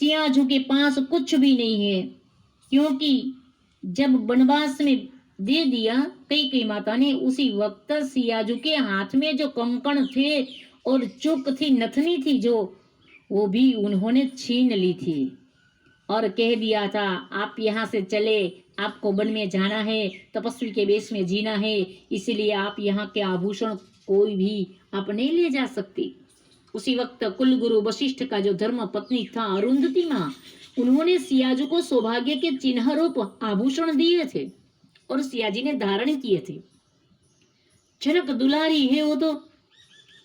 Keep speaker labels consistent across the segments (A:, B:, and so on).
A: सियाजू के पास कुछ भी नहीं है, क्योंकि जब वनवास में दे दिया कई माता ने, उसी वक्त सियाजू के हाथ में जो कंकण थे और चुक थी, नथनी थी जो, वो भी उन्होंने छीन ली थी और कह दिया था आप यहाँ से चले, आपको वन में जाना है, तपस्वी के वेश में जीना है, इसलिए आप यहाँ के आभूषण कोई भी आप नहीं ले जा सकते। उसी वक्त कुलगुरु वशिष्ठ का जो धर्म पत्नी था अरुंधति माँ, उन्होंने सियाजू को सौभाग्य के चिन्ह रूप आभूषण दिए थे और सियाजी ने धारण किए थे। झनक दुलारी है वो तो,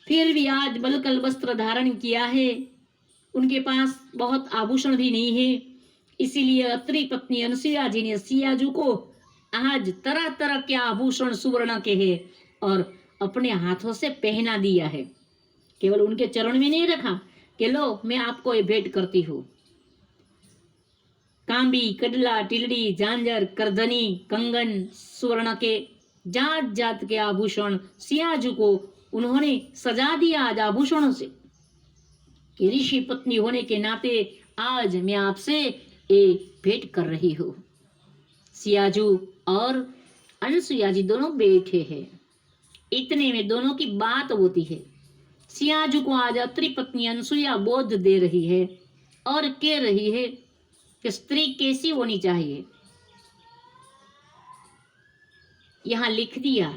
A: फिर भी आज बलकल वस्त्र धारण किया है, उनके पास बहुत आभूषण भी नहीं है, इसीलिए अत्रि पत्नी अनुसुईया जी ने सियाजू को आज तरह तरह के आभूषण सुवर्ण के हैं और अपने हाथों से पहना दिया है। केवल उनके चरण में नहीं रखा कि लो मैं आपको ये भेंट करती हूँ। कांबी, कडला, टिलड़ी, झांझर, करधनी, कंगन, सुवर्ण के जात जात के आभूषण सियाजू को उन्होंने सजा दिया आज आभूषणों से कि ऋषि पत्नी होने के नाते आज मैं आपसे एक भेंट कर रही हूँ। सियाजू और अनुसुईया जी दोनों बैठे हैं, इतने में दोनों की बात होती है। सियाजू को आज अत्रि पत्नी अनुसुईया बोध दे रही है और कह रही है कि स्त्री कैसी होनी चाहिए। यहाँ लिख दिया,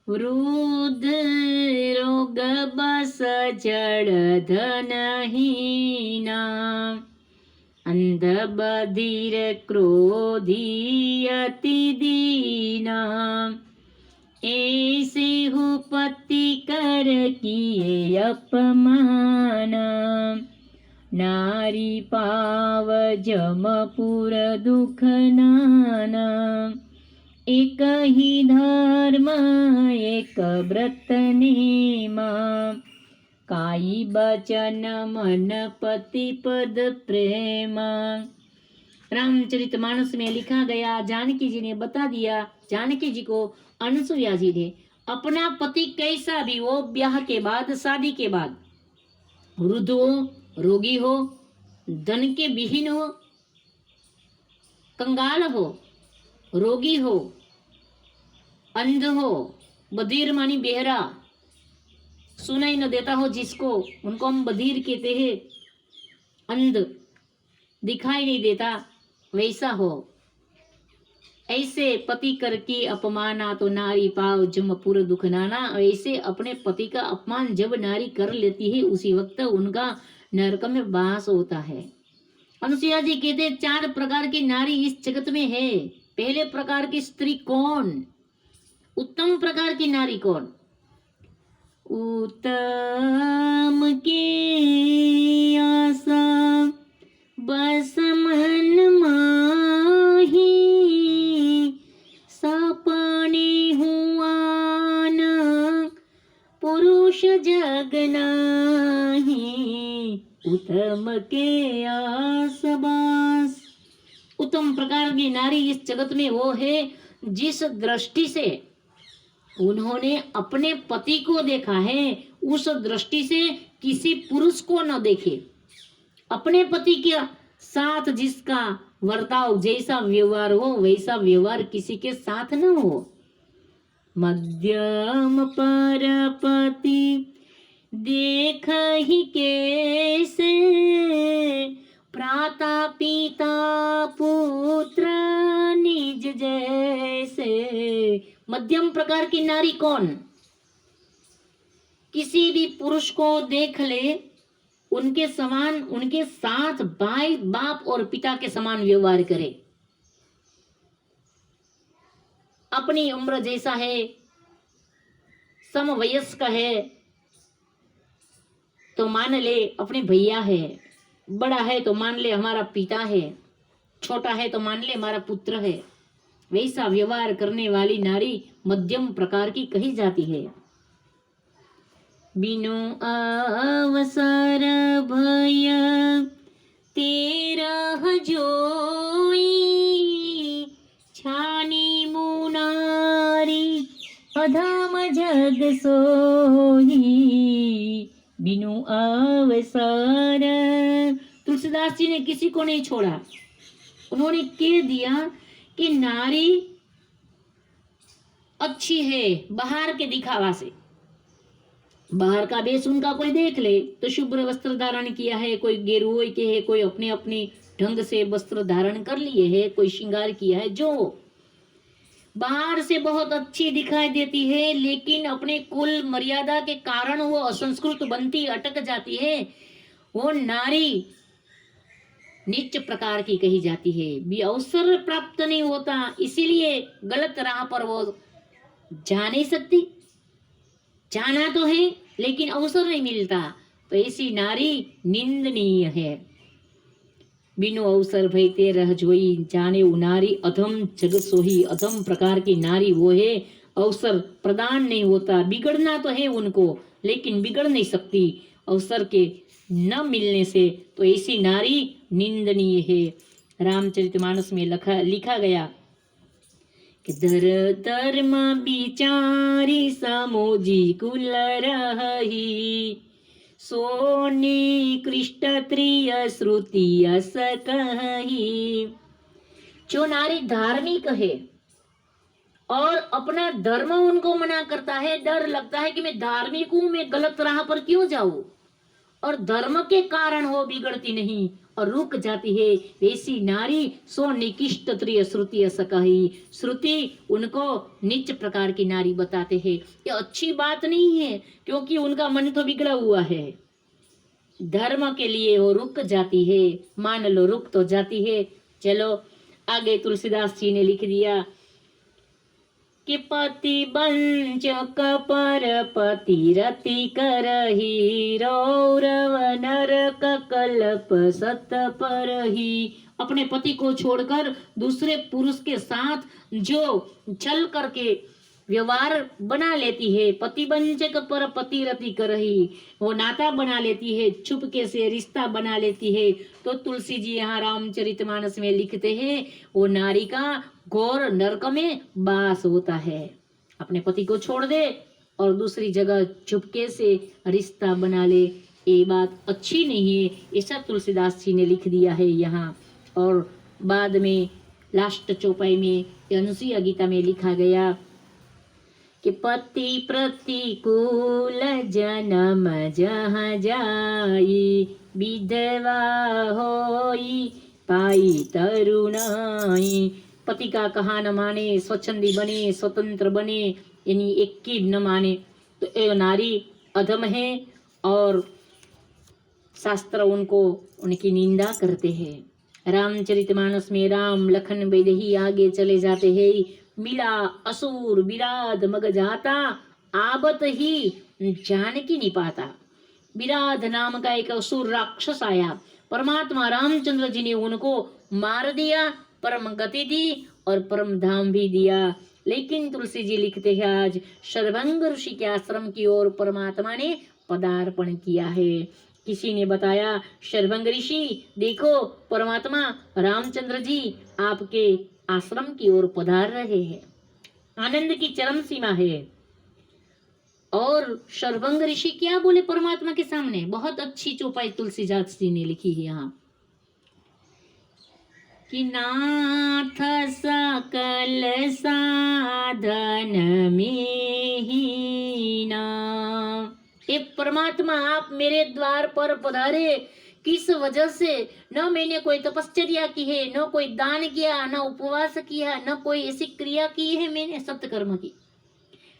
A: वृद्ध रोग बस जड़ धनहीना, अंध बधिर क्रोधी अति दीना, ऐसे हो पति कर किए अपमाना, नारी पाव जमपुर दुख नाना, एक ही धर्म एक व्रत नेमा, काई बचन मन पति पद प्रेमा। रामचरितमानस में लिखा गया, जानकी जी ने बता दिया, जानकी जी को अनुसुईया जी ने अपना पति कैसा भी हो, ब्याह के बाद, शादी के बाद, वृद्ध हो, रोगी हो, धन के विहीन हो, कंगाल हो, रोगी हो, अंध हो, बधिर मानी बेहरा, सुनाई न देता हो जिसको, उनको हम बधिर कहते हैं, अंध दिखाई नहीं देता वैसा हो, ऐसे पति कर की अपमाना तो नारी पाव जमपुर दुख नाना। ऐसे अपने पति का अपमान जब नारी कर लेती है उसी वक्त उनका नरक में वास होता है। अनुसुईया जी कहते 4 प्रकार की नारी इस जगत में है। पहले प्रकार की स्त्री कौन? उत्तम प्रकार की नारी कौन? उत्तम के आशा बस मन माही, सपने हुआ न पुरुष जग नाही, उत्तम के आसबास। उत्तम प्रकार की नारी इस जगत में वो है जिस दृष्टि से उन्होंने अपने पति को देखा है, उस दृष्टि से किसी पुरुष को न देखे। अपने पति के साथ जिसका वर्ताव, जैसा व्यवहार हो वैसा व्यवहार किसी के साथ न हो। मध्यम पर पति देख ही कैसे, प्राता पिता पुत्र निज जैसे। मध्यम प्रकार की नारी कौन? किसी भी पुरुष को देख ले, उनके समान, उनके साथ भाई बाप और पिता के समान व्यवहार करे। अपनी उम्र जैसा है, समवयस्क है तो मान ले अपने भैया है, बड़ा है तो मान ले हमारा पिता है, छोटा है तो मान ले हमारा पुत्र है। वैसा व्यवहार करने वाली नारी मध्यम प्रकार की कही जाती है। बिनु अवसर भय तेरा जोई, छानी मुनारी अधम जग सोई। बिनु अवसर तुलसीदास जी ने किसी को नहीं छोड़ा। उन्होंने कह दिया कि नारी अच्छी है बाहर के दिखावा से, बाहर का वेश उनका कोई देख ले तो शुभ्र वस्त्र धारण किया है, कोई गेरुए के है, कोई अपने अपने ढंग से वस्त्र धारण कर लिए है, कोई श्रृंगार किया है, जो बाहर से बहुत अच्छी दिखाई देती है, लेकिन अपने कुल मर्यादा के कारण वो असंस्कृत बनती अटक जाती है, वो नारी नीच प्रकार की कही जाती है। भी अवसर प्राप्त नहीं होता, इसीलिए गलत राह पर वो जा नहीं सकती। जाना तो है लेकिन अवसर नहीं मिलता, तो ऐसी नारी निंदनीय है। बिनु अवसर भयते रह जोई, जाने वो नारी अधम जगत सोही। अधम प्रकार की नारी वो है, अवसर प्रदान नहीं होता। बिगड़ना तो है उनको, लेकिन बिगड़ नहीं सकती अवसर के न मिलने से, तो ऐसी नारी निंदनीय है। रामचरितमानस में लिखा गया कि दर धर्म बिचारी समोजी कुल रही, सोनी कृष्ट त्रिय श्रुति अस कही। जो नारी धार्मिक है और अपना धर्म उनको मना करता है, डर लगता है कि मैं धार्मिक हूं, मैं गलत राह पर क्यों जाऊं, और धर्म के कारण वो बिगड़ती नहीं और रुक जाती है, ऐसी नारी सो निकृष्ट त्रिय श्रुति अस कही। श्रुति उनको नीच प्रकार की नारी बताते हैं। ये अच्छी बात नहीं है, क्योंकि उनका मन तो बिगड़ा हुआ है। धर्म के लिए वो रुक जाती है, मान लो रुक तो जाती है। चलो आगे तुलसीदास जी ने लिख दिया कि पति बंचक पर पति रति करही, रौरव नरक कल्प सत परही। अपने पति को छोड़कर दूसरे पुरुष के साथ जो छल करके व्यवहार बना लेती है, पति बंचक पर पति रति करही, वो नाता बना लेती है, चुपके से रिश्ता बना लेती है। तो तुलसी जी यहाँ रामचरितमानस में लिखते हैं, वो नारी का घोर नरक में वास होता है। अपने पति को छोड़ दे और दूसरी जगह चुपके से रिश्ता बना ले, ये बात अच्छी नहीं है, ऐसा तुलसीदास जी ने लिख दिया है यहाँ। और बाद में लास्ट चौपाई में अनुसुईया गीता में लिखा गया कि पति प्रतिकूल जन्म जहाँ जाई, विधवा होई पाई तरुणाई। पति का कहा न माने, स्वच्छंदी बने, स्वतंत्र बने, यानी एक की न माने, तो ये नारी अधम है और शास्त्र उनको उनकी निंदा करते हैं। रामचरितमानस में राम लखन वैदेही आगे चले जाते हैं। मिला असुर विराध मग जाता, आबत ही जानकी निपाता। विराध नाम का एक असुर राक्षस आया, परमात्मा रामचंद्र जी ने उनको मार दिया, परम गति दी और परम धाम भी दिया। लेकिन तुलसी जी लिखते हैं आज शरभंग ऋषि के आश्रम की ओर परमात्मा ने पदार्पण किया है। किसी ने बताया, शरभंग ऋषि देखो परमात्मा रामचंद्र जी आपके आश्रम की ओर पधार रहे हैं। आनंद की चरम सीमा है। और शरभंग ऋषि क्या बोले परमात्मा के सामने, बहुत अच्छी चौपाई तुलसीदास जी ने लिखी है यहाँ कि नाथ सकल साधन में हीना। हे परमात्मा आप मेरे द्वार पर पधारे, किस वजह से? न मैंने कोई तपश्चर्या की है, न कोई दान किया, न उपवास किया, न कोई ऐसी क्रिया की है मैंने सत्कर्म की,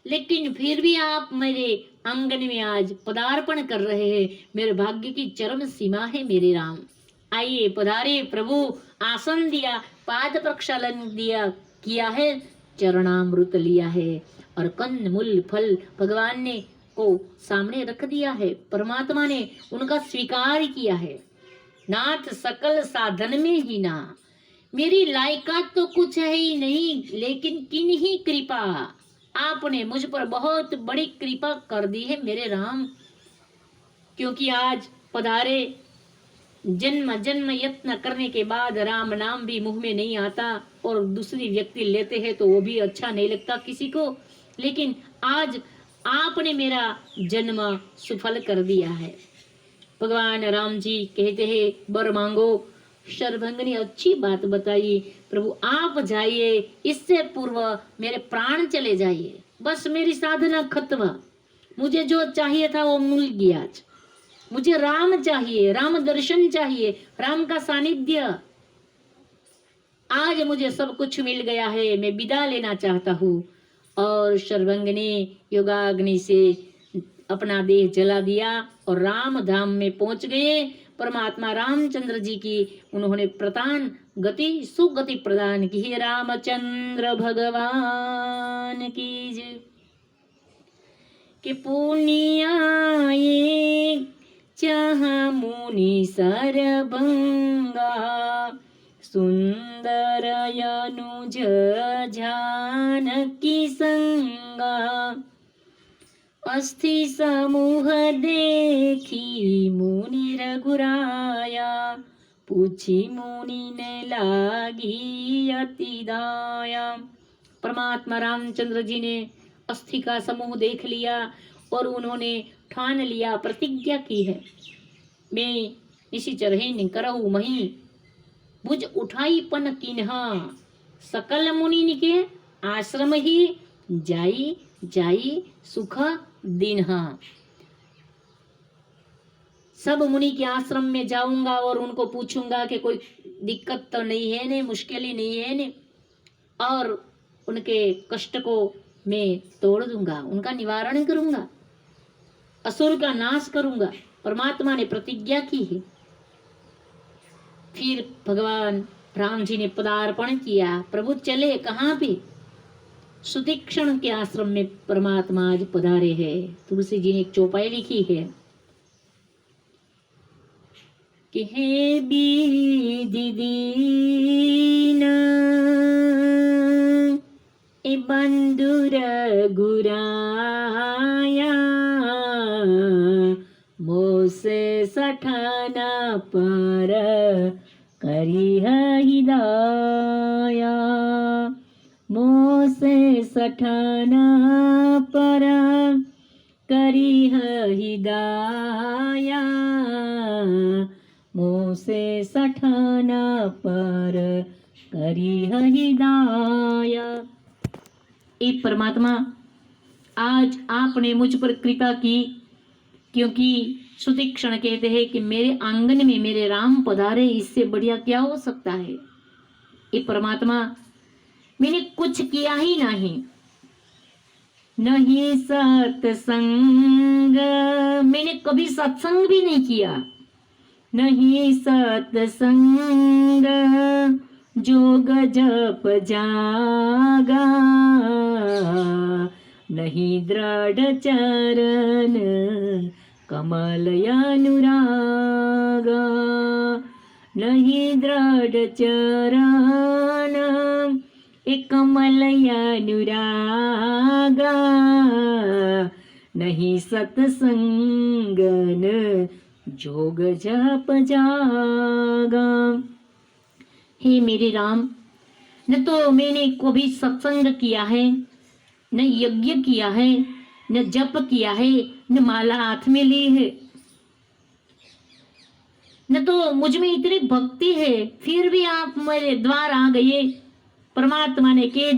A: लेकिन फिर भी आप मेरे आंगन में आज पदार्पण कर रहे हैं। मेरे भाग्य की चरम सीमा है मेरे राम। आइए पधारे प्रभु, आसन दिया, पाद प्रक्षालन दिया, किया है, चरणामृत लिया है और कंद मूल फल भगवान ने को सामने रख दिया है। परमात्मा ने उनका स्वीकार किया है। नाथ सकल साधन में ही ना, मेरी लायकात तो कुछ है ही नहीं, लेकिन किन्हीं कृपा आपने मुझ पर बहुत बड़ी कृपा कर दी है मेरे राम। क्योंकि आज पधारे, जन्म जन्म यत्न करने के बाद राम नाम भी मुंह में नहीं आता और दूसरी व्यक्ति लेते हैं तो वो भी अच्छा नहीं लगता किसी को, लेकिन आज आपने मेरा जन्म सुफल कर दिया है। भगवान राम जी कहते हैं वर मांगो। शरभंग ने अच्छी बात बताई, प्रभु आप जाइए, इससे पूर्व मेरे प्राण चले जाइए, बस मेरी साधना खत्म, मुझे जो चाहिए था वो मिल गया। आज मुझे राम चाहिए, राम दर्शन चाहिए, राम का सानिध्य, आज मुझे सब कुछ मिल गया है, मैं विदा लेना चाहता हूँ। और शरभंग ने योगाग्नि से अपना देह जला दिया और राम धाम में पहुंच गए। परमात्मा रामचंद्र जी की उन्होंने प्रदान गति सुगति प्रदान की है। रामचंद्र भगवान की जय। कि पुनियाए चाह मुनि सरभंगा, सुंदर अनुज जानकी संगा, अस्थि समूह देखी मुनि रघुराया, पूछी मुनि ने लागी अति दाया। परमात्मा रामचंद्र जी ने अस्थि का समूह देख लिया और उन्होंने ठान लिया, प्रतिज्ञा की है, मैं निशिचर ही करहु मही, बुझ उठाई पन किन्हा, सकल मुनि के आश्रम ही जाई जाई सुख दिन्हा। सब मुनि के आश्रम में जाऊंगा और उनको पूछूंगा कि कोई दिक्कत तो नहीं है ने, मुश्किल ही नहीं है ने, और उनके कष्ट को मैं तोड़ दूंगा, उनका निवारण करूंगा, असुर का नाश करूंगा। परमात्मा ने प्रतिज्ञा की है। फिर भगवान राम जी ने पदार्पण किया। प्रभु चले कहाँ पे? सुतीक्षण के आश्रम में परमात्मा आज पधारे हैं। तुलसी जी ने एक चौपाई लिखी है कि हे बीधि दीन ए बंधुर गुराया, मोसे सठाना पर करी हिदाया, मोसे सठाना पर करी हिदाया, मोसे सठाना पर करी हिदाया। ए परमात्मा, आज आपने मुझ पर कृपा की, क्योंकि सुतीक्षण कहते हैं कि मेरे आंगन में मेरे राम पधारे, इससे बढ़िया क्या हो सकता है। ए परमात्मा, मैंने कुछ किया ही नहीं, नहीं सत्संग, मैंने कभी सत्संग भी नहीं किया, नहीं सत्संग, जोग जप जागा, नहीं दृढ़ चरण कमल अनुरागा, नहीं दृढ़ चरण एक कमल अनुरागा, नहीं सत्संगन जोग जप जागा। हे मेरे राम, न तो मैंने कभी सत्संग किया है, न यज्ञ किया है, न जप किया है, न माला हाथ में ली है, न तो मुझ में इतनी भक्ति है, फिर भी आप मेरे द्वार आ गए। परमात्मा ने कह दिया